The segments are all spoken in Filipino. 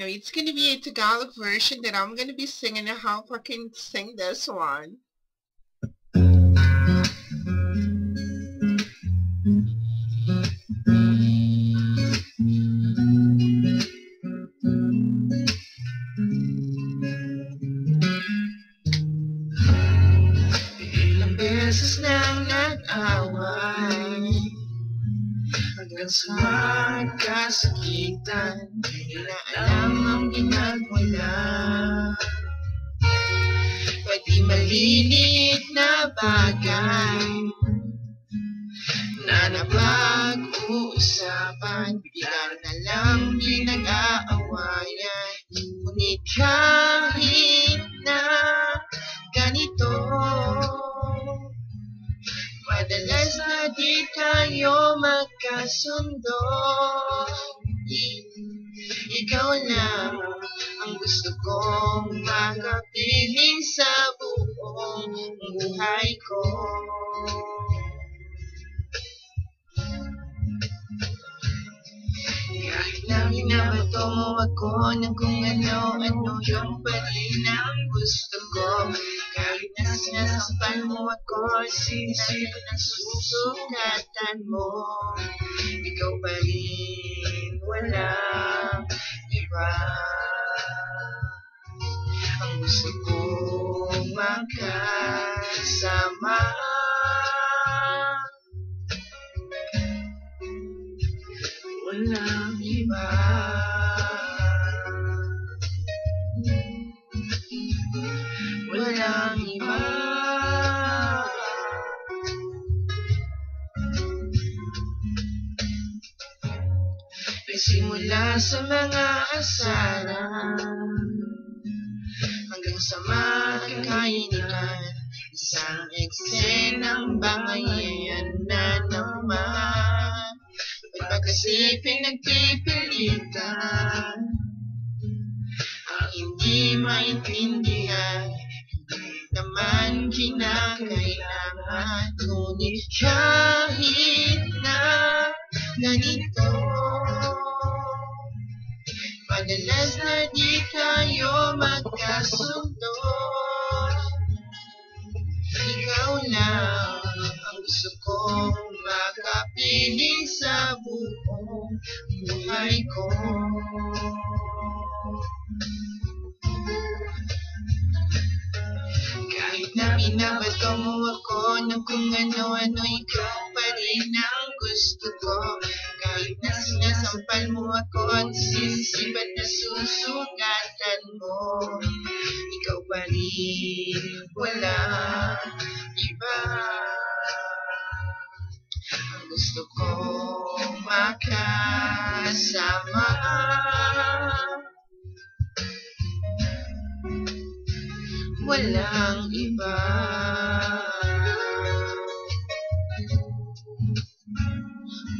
Now it's going to be a Tagalog version that I'm going to be singing. I hope I can sing this one. Ilang beses nang nag-away hanggang sa magkasakitan, hindi na alam ang ginagwala. Pati maliliit na bagay na napag-uusapan, bigla na lang pinag-aawayan. Ngunit kahit na ganito, madalas na di tayo magkasundo. Ikaw lang ang gusto kong makapiling sa buong buhay ko. Kahit na binabato mo ako ng kung ano-ano, yung pa rin ang gusto ko. Kahit na sinasampal mo ako, sinisipan ang susukatan mo, ikaw pa rin, walang iba. Ang gusto kong magkasama, walang iba. Walang iba. Simula sa mga asaran hanggang sa magkainitan, isang eksenang bangayan na naman. Ba't ba kasi pinagpipilitan ang hindi maintindihan? Hindi naman kinakailangan. Ngunit kahit na ganito, madalas na di tayo magkasundo. Ikaw lang ang gusto kong makapiling sa buong buhay ko. Kahit na binabato mo ako ng kung ano-ano, ikaw pa rin ang gusto ko. Kahit na sinasampal mo ako at sisipat na susugatan mo, ikaw pa rin, walang iba. Ang gusto kong makasama, walang iba.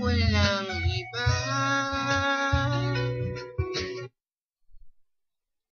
Walang iba.